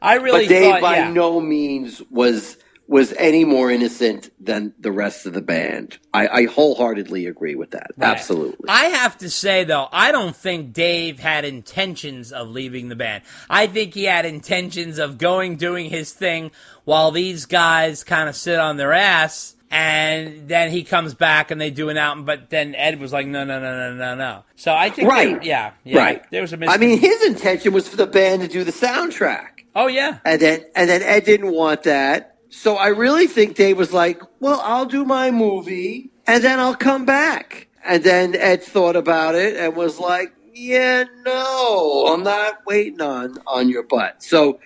I really but Dave thought, by no means was any more innocent than the rest of the band. I wholeheartedly agree with that. Right. Absolutely. I have to say, though, I don't think Dave had intentions of leaving the band. I think he had intentions of doing his thing while these guys kind of sit on their ass, and then he comes back and they do an album, but then Ed was like, no. So I think, right. There was a I mean, his intention was for the band to do the soundtrack. Oh, yeah. And then Ed didn't want that. So I really think Dave was like, well, I'll do my movie and then I'll come back. And then Ed thought about it and was like, yeah, no, I'm not waiting on your butt. So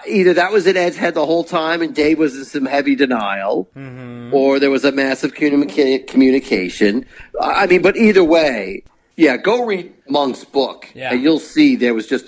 either that was in Ed's head the whole time and Dave was in some heavy denial, or there was a massive communication. I mean, but either way, go read Monk's book and you'll see there was just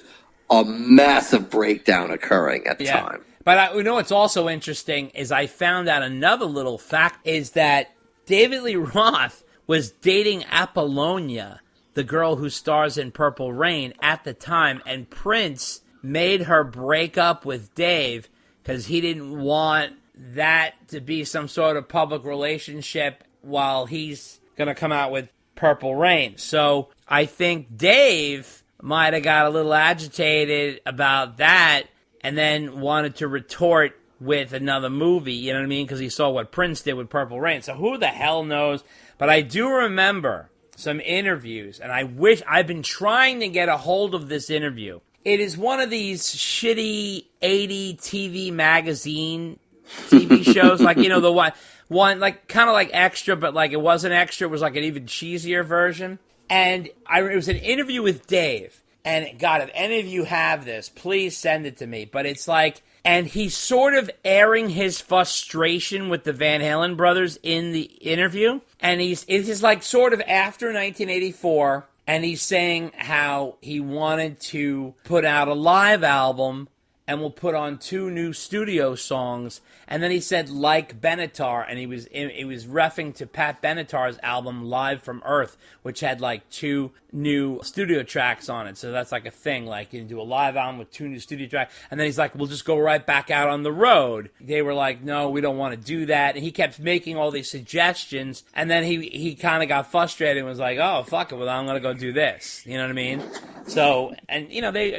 a massive breakdown occurring at the time. But what's also interesting is I found out another little fact is that David Lee Roth was dating Apollonia, the girl who stars in Purple Rain, at the time, and Prince made her break up with Dave because he didn't want that to be some sort of public relationship while he's going to come out with Purple Rain. So I think Dave might have got a little agitated about that and then wanted to retort with another movie, you know what I mean? Because he saw what Prince did with Purple Rain. So who the hell knows? But I do remember some interviews, and I've been trying to get a hold of this interview. It is one of these shitty 80 TV magazine TV shows, like, the one like kind of like Extra, but like it wasn't Extra, it was like an even cheesier version. And it was an interview with Dave. And God, if any of you have this, please send it to me. But it's like, and he's sort of airing his frustration with the Van Halen brothers in the interview. And it is like sort of after 1984. And he's saying how he wanted to put out a live album and will put on 2 new studio songs. And then he said, like Benatar, and he was reffing to Pat Benatar's album Live from Earth, which had like 2 new studio tracks on it. So that's like a thing, like you can do a live album with 2 new studio tracks. And then he's like, we'll just go right back out on the road. They were like, no, we don't want to do that. And he kept making all these suggestions. And then he kind of got frustrated and was like, oh, fuck it, well, I'm going to go do this. You know what I mean? So, and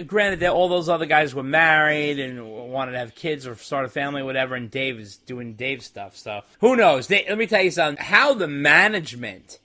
granted that all those other guys were married and wanted to have kids or start a family or whatever, and Dave is doing Dave stuff. So who knows? Let me tell you something. How the management,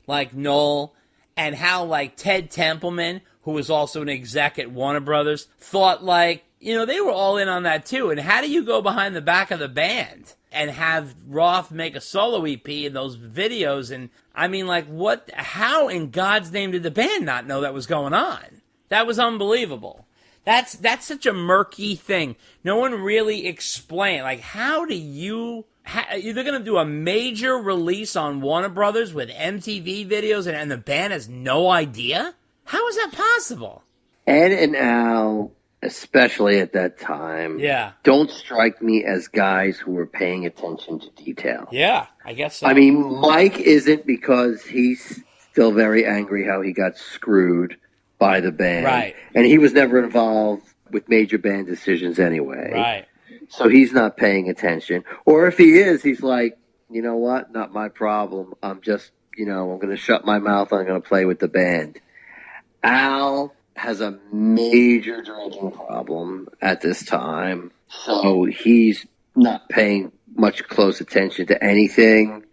like Noel, and how like Ted Templeman, who was also an exec at Warner Brothers, thought like, they were all in on that too. And how do you go behind the back of the band and have Roth make a solo EP in those videos? And I mean, like, how in God's name did the band not know that was going on? That was unbelievable. That's such a murky thing. No one really explained. Like, how do you... They're going to do a major release on Warner Brothers with MTV videos and the band has no idea? How is that possible? Ed and Al, especially at that time, don't strike me as guys who were paying attention to detail. Yeah, I guess so. I mean, Mike isn't, because he's still very angry how he got screwed by the band. Right. And he was never involved with major band decisions anyway. Right. So he's not paying attention. Or if he is, he's like, you know what? Not my problem. I'm just, I'm going to shut my mouth. I'm going to play with the band. Al has a major drinking problem at this time. So he's not paying much close attention to anything.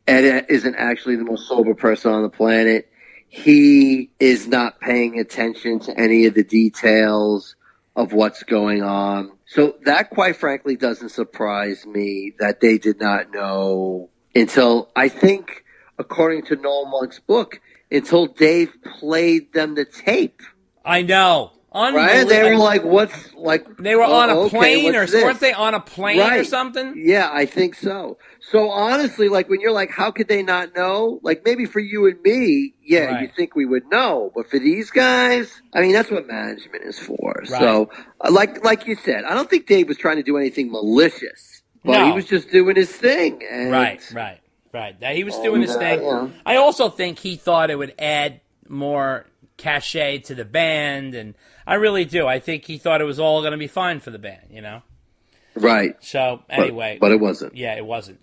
Ed isn't actually the most sober person on the planet. He is not paying attention to any of the details of what's going on. So that, quite frankly, doesn't surprise me that they did not know until, I think, according to Noel Monk's book, until Dave played them the tape. I know. Right? They were like, what's like... They were on a plane weren't they on a plane or something? Yeah, I think so. So honestly, like when you're like, how could they not know? Like maybe for you and me, you think we would know. But for these guys, I mean, that's what management is for. Right. So like you said, I don't think Dave was trying to do anything malicious. But he was just doing his thing. And right. He was doing his thing. Yeah. I also think he thought it would add more cachet to the band, and I really do. I think he thought it was all going to be fine for the band, you know? Right. So, anyway. But it wasn't. Yeah, it wasn't.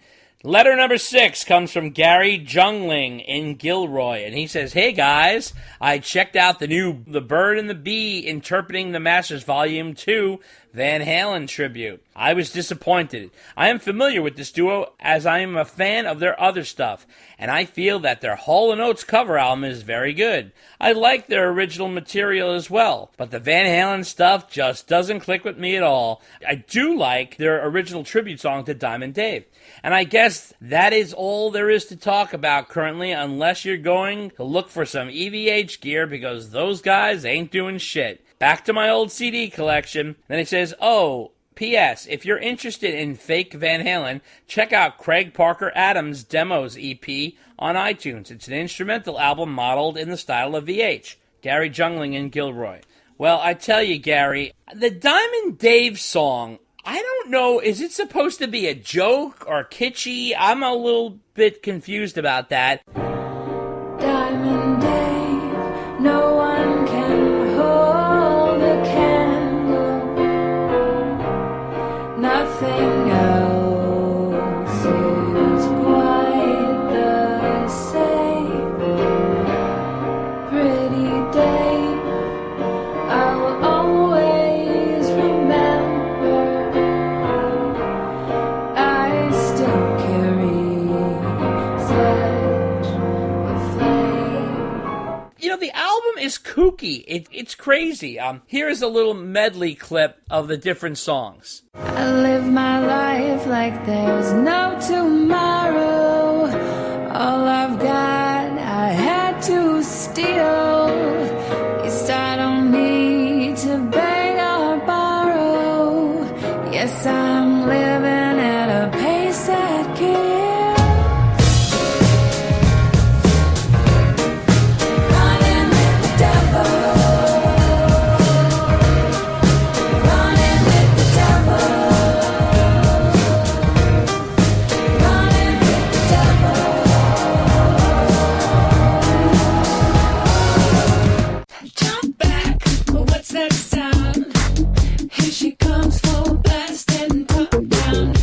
Letter number 6 comes from Gary Jungling in Gilroy, and he says, "Hey guys, I checked out The Bird and the Bee Interpreting the Masters Volume 2 Van Halen tribute. I was disappointed. I am familiar with this duo as I am a fan of their other stuff, and I feel that their Hall & Oates cover album is very good. I like their original material as well, but the Van Halen stuff just doesn't click with me at all. I do like their original tribute song to Diamond Dave. And I guess that is all there is to talk about currently, unless you're going to look for some EVH gear, because those guys ain't doing shit. Back to my old CD collection." Then he says, "Oh, P.S. If you're interested in fake Van Halen, check out Craig Parker Adams' Demos EP on iTunes. It's an instrumental album modeled in the style of VH. Gary Jungling in Gilroy." Well, I tell you, Gary, the Diamond Dave song, I don't know, is it supposed to be a joke or kitschy? I'm a little bit confused about that. Diamond Dave, no one can hold a candle. Nothing else is quite the same. Pretty Dave, I'll always remember. I still carry such a flame. You know, the album is kooky. It's crazy. Here's a little medley clip of the different songs. I live my life like there's no tomorrow. All I've got, I had to steal. Least I don't need to beg or borrow. Yes, I'm living at a pace that kills. Running with the devil. Running with the devil. Running with the devil. Jump back, what's that sound? Here she comes full blast and put down.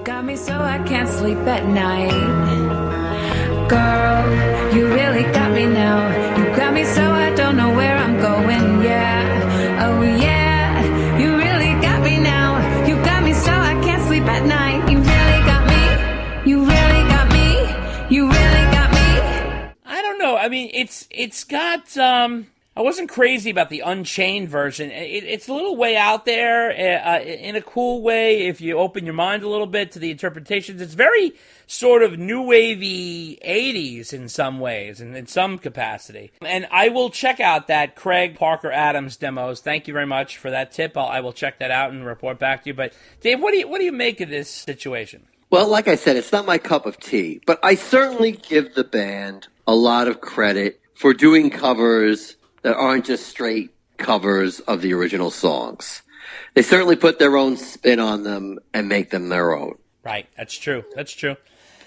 got me so I can't sleep at night. Girl, you really got me now. You got me so I don't know where I'm going, yeah. Oh yeah, you really got me now. You got me so I can't sleep at night. You really got me. You really got me. You really got me. I don't know. I mean, it's got I wasn't crazy about the Unchained version. It's a little way out there in a cool way if you open your mind a little bit to the interpretations. It's very sort of new wavy 80s in some ways and in some capacity. And I will check out that Craig Parker Adams demos. Thank you very much for that tip. I will check that out and report back to you. But Dave, what do you make of this situation? Well, like I said, it's not my cup of tea, but I certainly give the band a lot of credit for doing covers that aren't just straight covers of the original songs. They certainly put their own spin on them and make them their own. Right, that's true. That's true.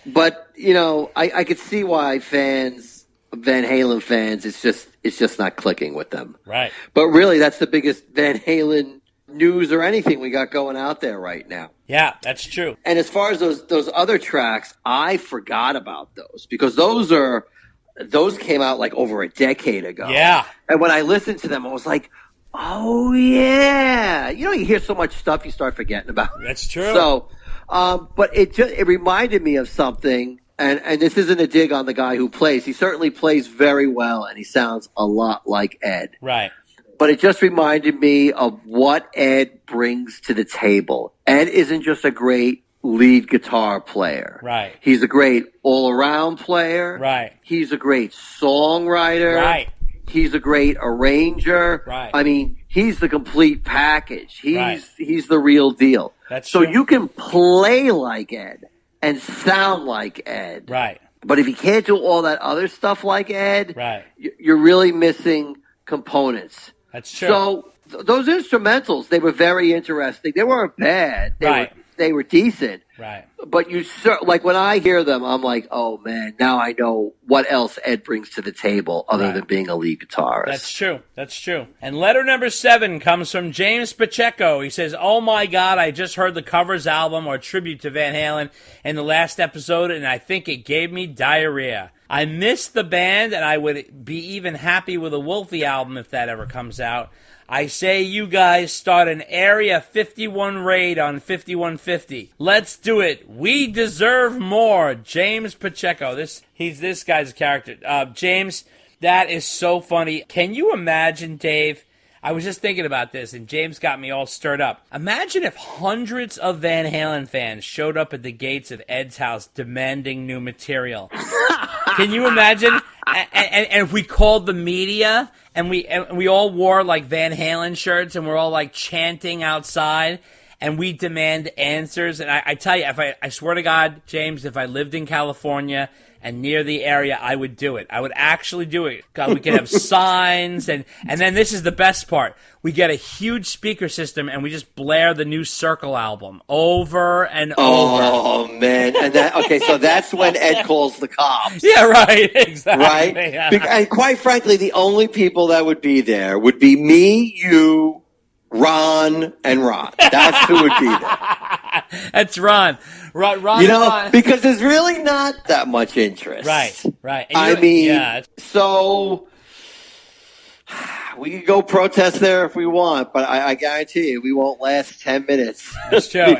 But, you know, I could see why fans, Van Halen fans, it's just not clicking with them. Right. But really, that's the biggest Van Halen news or anything we got going out there right now. Yeah, that's true. And as far as those other tracks, I forgot about those because those came out like over a decade ago. Yeah. And when I listened to them, I was like, oh, yeah. You know, you hear so much stuff you start forgetting about. That's true. So, but it reminded me of something, and this isn't a dig on the guy who plays. He certainly plays very well, and he sounds a lot like Ed. Right. But it just reminded me of what Ed brings to the table. Ed isn't just a great lead guitar player. Right. He's a great all-around player. Right. He's a great songwriter. Right. He's a great arranger. Right. I mean, he's the complete package. Right. He's the real deal. That's so true. you can play like Ed and sound like Ed. Right. But if you can't do all that other stuff like Ed, Right. you're really missing components. That's true. So those instrumentals, they were very interesting. They weren't bad. They were decent. Right. But like when I hear them, I'm like, oh man, now I know what else Ed brings to the table other than being a lead guitarist. That's true. That's true. And letter number 7 comes from James Pacheco. He says, oh my God, I just heard the covers album or tribute to Van Halen in the last episode, and I think it gave me diarrhea. I miss the band, and I would be even happy with a Wolfie album if that ever comes out. I say you guys start an Area 51 raid on 5150. Let's do it. We deserve more. James Pacheco. He's this guy's character. James, that is so funny. Can you imagine, Dave? I was just thinking about this, and James got me all stirred up. Imagine if hundreds of Van Halen fans showed up at the gates of Ed's house demanding new material. Can you imagine? And if we called the media and we all wore like Van Halen shirts and we're all like chanting outside and we demand answers. And I tell you, I swear to God, James, if I lived in California and near the area, I would do it. I would actually do it. God, we could have signs, and then this is the best part. We get a huge speaker system, and we just blare the new Circle album over and over. Oh, man. And so that's when Ed calls the cops. Yeah, right. Exactly. Right? Yeah. And quite frankly, the only people that would be there would be me, you, Ron, and Ron. That's who would be there. That's Ron. Ron. Ron. Because there's really not that much interest. Right. So we could go protest there if we want, but I guarantee you we won't last 10 minutes. It's true.